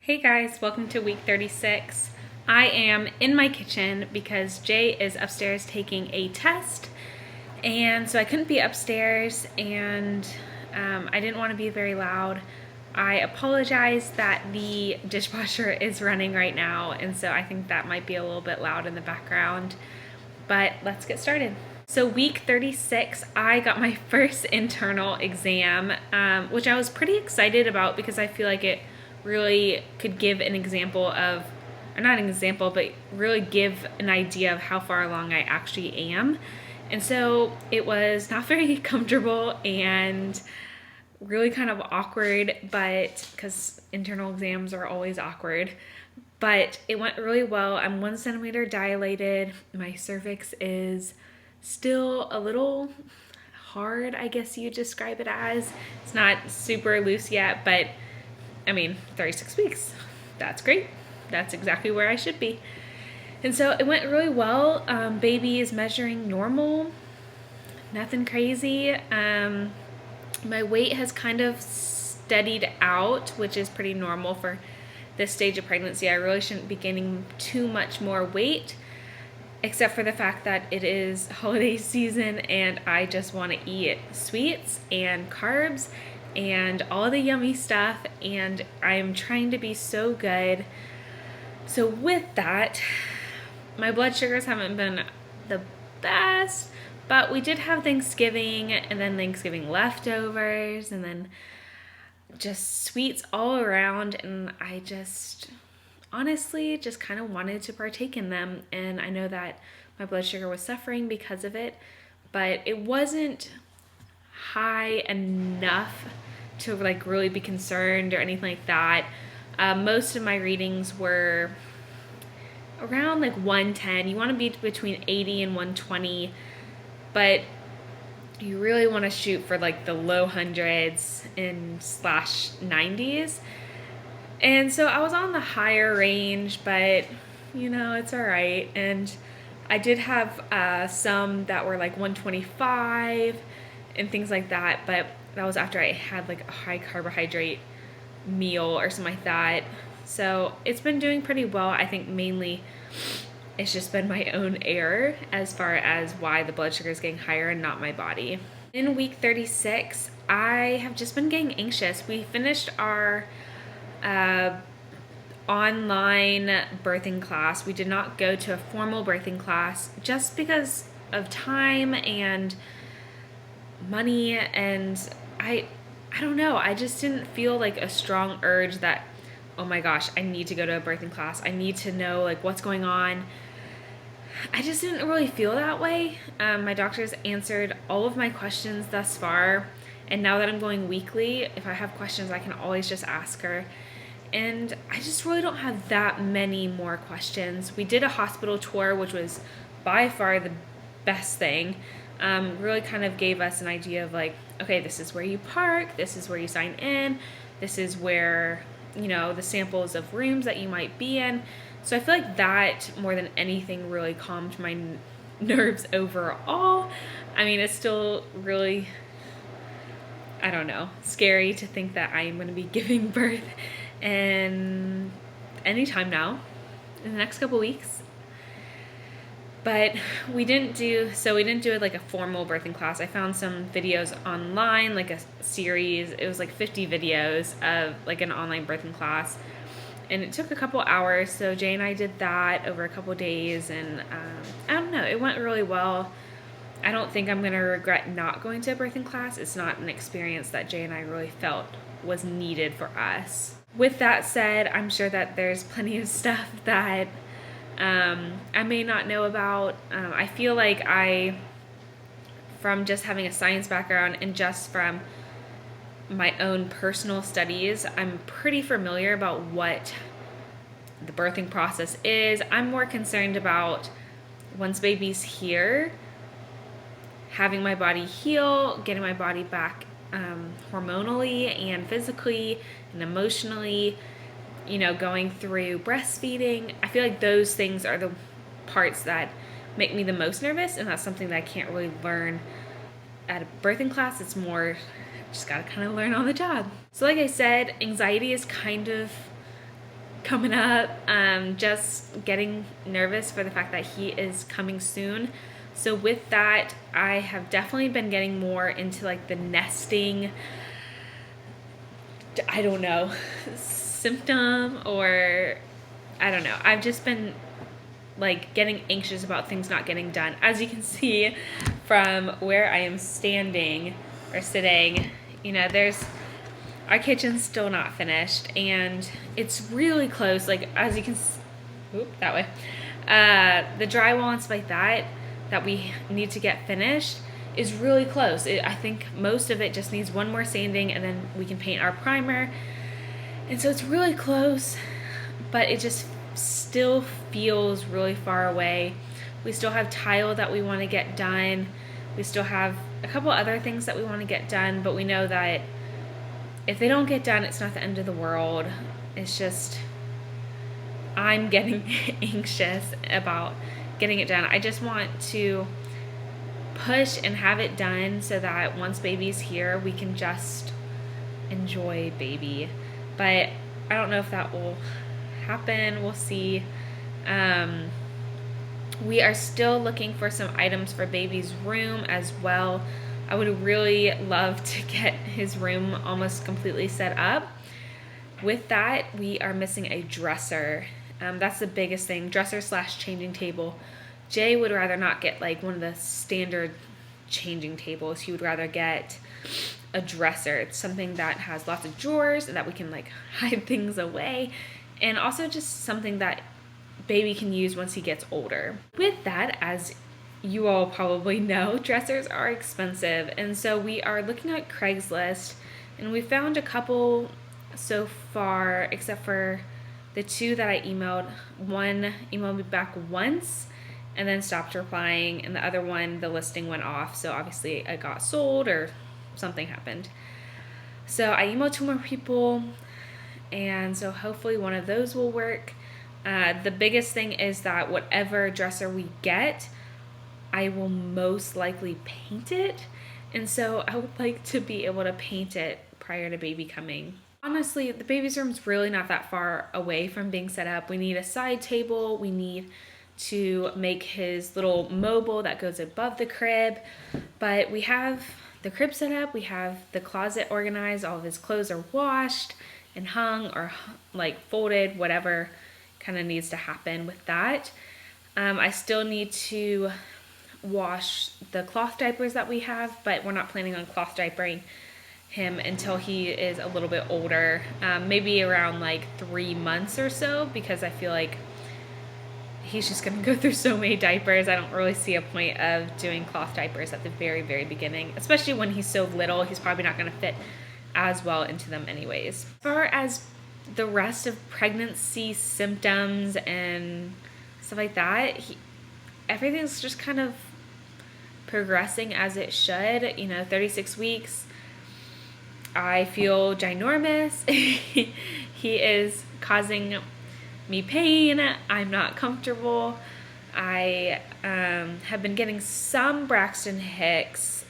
Hey guys, welcome to week 36. I am in my kitchen because Jay is upstairs taking a test, and so I couldn't be upstairs, and I didn't want to be very loud. I apologize that the dishwasher is running right now, and so I think that might be a little bit loud in the background, but let's get started. So week 36, I got my first internal exam, which I was pretty excited about because I feel like it really could give an example of, or not an example, but really give an idea of how far along I actually am. And so it was not very comfortable and really kind of awkward, but because internal exams are always awkward, but it went really well. I'm 1 centimeter dilated. My cervix is still a little hard, I guess you describe it as. It's not super loose yet, but I mean, 36 weeks, that's great. That's exactly where I should be. And so it went really well. Baby is measuring normal, nothing crazy. My weight has kind of steadied out, which is pretty normal for this stage of pregnancy. I really shouldn't be gaining too much more weight, except for the fact that it is holiday season and I just want to eat sweets and carbs and all the yummy stuff, and I'm trying to be so good. So with that, my blood sugars haven't been the best, but we did have Thanksgiving and then Thanksgiving leftovers and then just sweets all around, and I just honestly just kind of wanted to partake in them. And I know that my blood sugar was suffering because of it, but it wasn't high enough to like really be concerned or anything like that. Most of my readings were around like 110. You want to be between 80 and 120, but you really want to shoot for like the low hundreds and slash 90s. And so I was on the higher range, but you know, it's all right. And I did have some that were like 125 and things like that, but that was after I had like a high carbohydrate meal or something like that. So it's been doing pretty well. I think mainly it's just been my own error as far as why the blood sugar is getting higher and not my body. In week 36, I have just been getting anxious. We finished our online birthing class. We did not go to a formal birthing class just because of time and money, and I don't know, I just didn't feel like a strong urge that, oh my gosh, I need to go to a birthing class. I need to know like what's going on. I just didn't really feel that way. My doctor's answered all of my questions thus far, and now that I'm going weekly, if I have questions, I can always just ask her. And I just really don't have that many more questions. We did a hospital tour, which was by far the best thing. Really kind of gave us an idea of like, okay, this is where you park, this is where you sign in, this is where, you know, the samples of rooms that you might be in. So I feel like that more than anything really calmed my nerves overall. I mean, it's still really, I don't know, scary to think that I am going to be giving birth and anytime now in the next couple weeks. But we didn't do it like a formal birthing class. I found some videos online, like a series. It was like 50 videos of like an online birthing class, and it took a couple hours. So Jay and I did that over a couple days, and I don't know, it went really well. I don't think I'm gonna regret not going to a birthing class. It's not an experience that Jay and I really felt was needed for us. With that said, I'm sure that there's plenty of stuff that I may not know about. I feel like from just having a science background and just from my own personal studies, I'm pretty familiar about what the birthing process is. I'm more concerned about once baby's here, having my body heal, getting my body back hormonally and physically and emotionally, you know, going through breastfeeding. I feel like those things are the parts that make me the most nervous, and that's something that I can't really learn at a birthing class. It's more just gotta kind of learn on the job. So like I said, anxiety is kind of coming up. Just getting nervous for the fact that he is coming soon. So with that, I have definitely been getting more into like the nesting, I don't know, symptom, or I don't know. I've just been like getting anxious about things not getting done. As you can see from where I am standing or sitting, you know, our kitchen's still not finished, and it's really close. Like, as you can that way, the drywall and stuff like that we need to get finished is really close. I think most of it just needs one more sanding, and then we can paint our primer. And so it's really close, but it just still feels really far away. We still have tile that we want to get done. We still have a couple other things that we want to get done, but we know that if they don't get done, it's not the end of the world. It's just, I'm getting anxious about getting it done. I just want to push and have it done so that once baby's here, we can just enjoy baby. But I don't know if that will happen. We'll see. We are still looking for some items for baby's room as well. I would really love to get his room almost completely set up. With that, we are missing a dresser. That's the biggest thing, dresser / changing table. Jay would rather not get like one of the standard changing tables. He would rather get a dresser. It's something that has lots of drawers and that we can like hide things away, and also just something that baby can use once he gets older. With that, as you all probably know, dressers are expensive, and so we are looking at Craigslist, and we found a couple so far, except for the two that I emailed. One emailed me back once and then stopped replying, and the other one, the listing went off, so obviously it got sold or something happened. So I emailed 2 more people, and so hopefully one of those will work. The biggest thing is that whatever dresser we get, I will most likely paint it, and so I would like to be able to paint it prior to baby coming. Honestly, the baby's room's really not that far away from being set up. We need a side table. We need to make his little mobile that goes above the crib, but we have the crib set up. We have the closet organized. All of his clothes are washed and hung or like folded, whatever kind of needs to happen with that. I still need to wash the cloth diapers that we have, but we're not planning on cloth diapering him until he is a little bit older, maybe around like 3 months or so, because I feel like he's just gonna go through so many diapers. I don't really see a point of doing cloth diapers at the very, very beginning, especially when he's so little. He's probably not gonna fit as well into them anyways. As far as the rest of pregnancy symptoms and stuff like that, everything's just kind of progressing as it should. 36 weeks, I feel ginormous. He is causing me pain. I'm not comfortable. I have been getting some Braxton Hicks.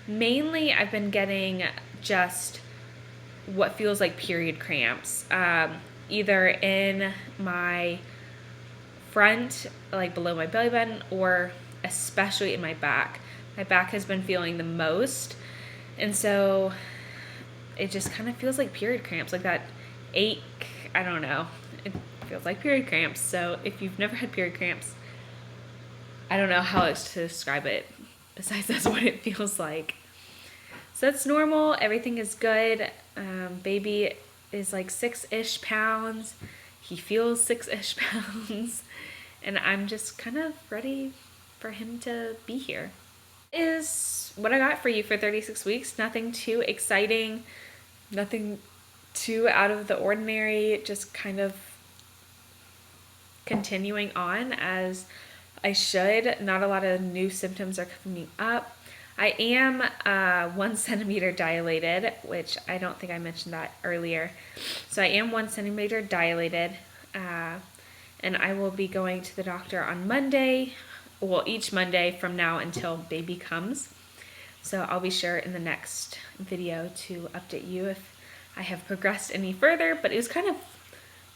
Mainly I've been getting just what feels like period cramps, either in my front, like below my belly button, or especially in my back. My back has been feeling the most, and so it just kind of feels like period cramps, like that ache. I don't know. It feels like period cramps. So if you've never had period cramps, I don't know how else to describe it besides that's what it feels like. So that's normal. Everything is good. Baby is like 6-ish pounds. He feels 6-ish pounds. And I'm just kind of ready for him to be here. Is what I got for you for 36 weeks. Nothing too exciting. Nothing too out of the ordinary. Just kind of continuing on as I should. Not a lot of new symptoms are coming up. I am 1 centimeter dilated, which I don't think I mentioned that earlier. So I am 1 centimeter dilated, and I will be going to the doctor on Monday, well, each Monday from now until baby comes. So I'll be sure in the next video to update you if I have progressed any further, but it was kind of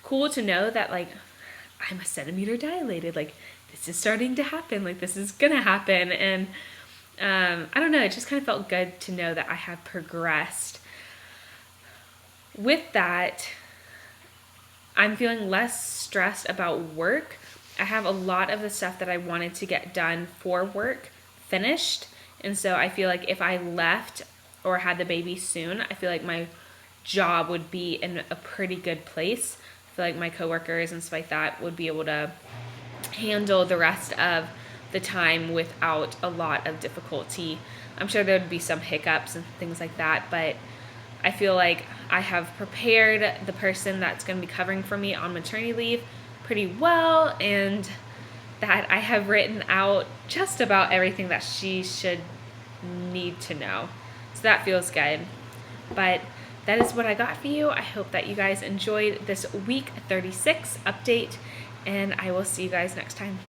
cool to know that like I'm a centimeter dilated, like this is starting to happen, like this is gonna happen. And I don't know, it just kind of felt good to know that I have progressed. With that, I'm feeling less stressed about work. I have a lot of the stuff that I wanted to get done for work finished. And so I feel like if I left or had the baby soon, I feel like my job would be in a pretty good place. I feel like my coworkers and stuff like that would be able to handle the rest of the time without a lot of difficulty. I'm sure there would be some hiccups and things like that, but I feel like I have prepared the person that's going to be covering for me on maternity leave pretty well, and that I have written out just about everything that she should need to know. So that feels good. But that is what I got for you. I hope that you guys enjoyed this week 36 update, and I will see you guys next time.